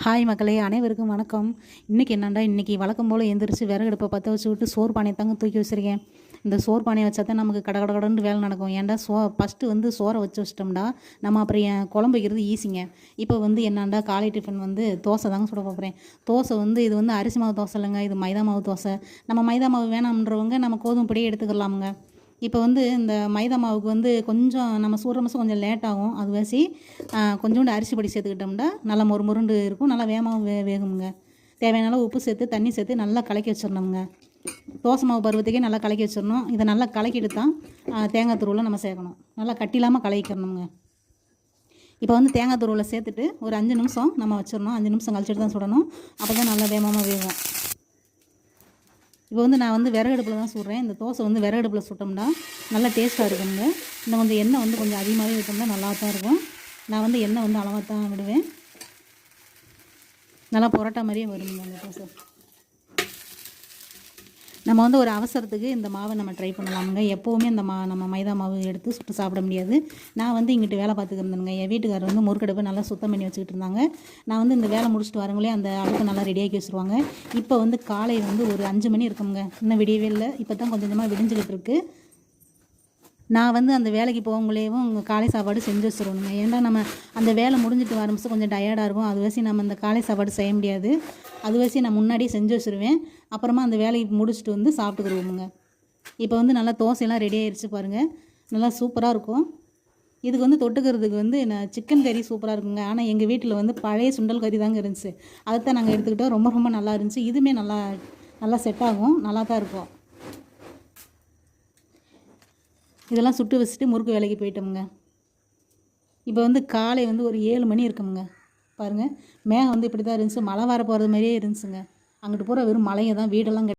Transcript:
Hi மக்களே, அனைவருக்கும் வணக்கம். இன்றைக்கி என்னண்டா, இன்றைக்கி வழக்கம் போல் எந்திரிச்சு விறகடுப்பை பற்ற வச்சு விட்டு சோறு பானையை தாங்க தூக்கி வச்சுருக்கேன். இந்த சோறு பானையை வச்சா தான் நமக்கு கடகடன்னு வேலை நடக்கும். ஏன்டா ஃபஸ்ட்டு சோறை வச்சு வச்சிட்டோம்டா நம்ம அப்புறம் குழம்பு வைக்கிறது ஈஸிங்க. இப்போ என்னாண்டா, காலை டிஃபன் தோசை தாங்க சுட போகிறேன். தோசை இது அரிசி மாவு தோசை இல்லைங்க, இது மைதா மாவு தோசை. நம்ம மைதா மாவு வேணாம்ன்றவங்க நம்ம கோதுமை பொடியே எடுத்துக்கலாமுங்க. இப்போ இந்த மைதா மாவுக்கு கொஞ்சம் நம்ம சூடுற மாதம் கொஞ்சம் லேட் ஆகும். அது வச்சு கொஞ்சோண்டு அரிசி பொடி சேர்த்துக்கிட்டோம்னா நல்லா மொறுண்டு இருக்கும், நல்லா வேகமாக வேகுங்க. தேவையான அளவு உப்பு சேர்த்து தண்ணி சேர்த்து நல்லா கலக்கி வச்சிடணுங்க. தோசை மாவு பருவத்துக்கே நல்லா கலக்கி வச்சிடணும். இதை நல்லா கலக்கிட்டு தான் தேங்காய் துருவில் நம்ம சேர்க்கணும். நல்லா கட்டிலாமல் கலக்கிடணுங்க. இப்போ தேங்காய் துருவில் சேர்த்துட்டு ஒரு 5 நிமிஷம் நம்ம வச்சிடணும். 5 நிமிஷம் கழிச்சிட்டு தான் சுடணும். அப்போ தான் நல்லா வேகமாக வேகும். இப்போ நான் விறகடுப்பில் தான் சுடுறேன். இந்த தோசை விறகடுப்பில் சுட்டோம்னா நல்லா டேஸ்ட்டாக இருக்குங்க. இன்னும் கொஞ்சம் எண்ணெய் கொஞ்சம் அதிகமாகவே விட்டோம்னா நல்லா தான் இருக்கும். நான் எண்ணெய் அளவாக தான் விடுவேன். நல்லா புரோட்டா மாதிரியே வருங்க அந்த தோசை. நம்ம ஒரு அவசரத்துக்கு இந்த மாவை நம்ம ட்ரை பண்ணலாமுங்க. எப்போவுமே இந்த நம்ம மைதா மாவு எடுத்து சுட்டு சாப்பிட முடியாது. நான் இங்கிட்டு வேலை பார்த்துக்கிருந்தேனுங்க. என் வீட்டுக்காரர் முறுக்கடுப்பை நல்லா சுத்தம் பண்ணி வச்சுக்கிட்டு இருந்தாங்க. நான் இந்த வேலை முடிச்சுட்டு வரங்களே அந்த அடுப்பை நல்லா ரெடியாக்கி வச்சுருவாங்க. இப்போ காலை ஒரு 5 மணி இருக்குங்க. இன்னும் விடியவே இல்லை. இப்போ தான் கொஞ்சம் கொஞ்சமாக விடிஞ்சிக்கிட்டு இருக்குது. நான் அந்த வேலைக்கு போகங்களேவும் காலை சாப்பாடு செஞ்சு வச்சுருவோங்க. ஏன்னா நம்ம அந்த வேலை முடிஞ்சிட்டு வரும்போது கொஞ்சம் டயர்டாக இருக்கும். அது வச்சு நம்ம அந்த காலை சாப்பாடு செய்ய முடியாது. அது வச்சு நான் முன்னாடியே செஞ்சு வச்சுருவேன். அப்புறமா அந்த வேலையை முடிச்சுட்டு சாப்பிட்டுக்குருவோமுங்க. இப்போ நல்லா தோசையெல்லாம் ரெடி ஆகிடுச்சு பாருங்கள். நல்லா சூப்பராக இருக்கும். இதுக்கு தொட்டுக்கிறதுக்கு நான் சிக்கன் கறி சூப்பராக இருக்குங்க. ஆனால் எங்கள் வீட்டில் பழைய சுண்டல் கறி தாங்க இருந்துச்சு. அதை தான் நாங்கள் எடுத்துக்கிட்டோம். ரொம்ப ரொம்ப நல்லா இருந்துச்சு. இதுவுமே நல்லா செட் ஆகும், நல்லா தான் இருக்கும். இதெல்லாம் சுட்டு வச்சுட்டு முறுக்கு வேலைக்கு போயிட்டோமுங்க. இப்போ காலை ஒரு 7 மணி இருக்குமுங்க. பாருங்கள், மேகம் இப்படி தான் இருந்துச்சு. மழை வர போகிறது மாதிரியே இருந்துச்சுங்க. அங்கிட்டு பூரா வெறும் மலையை தான், வீடெல்லாம்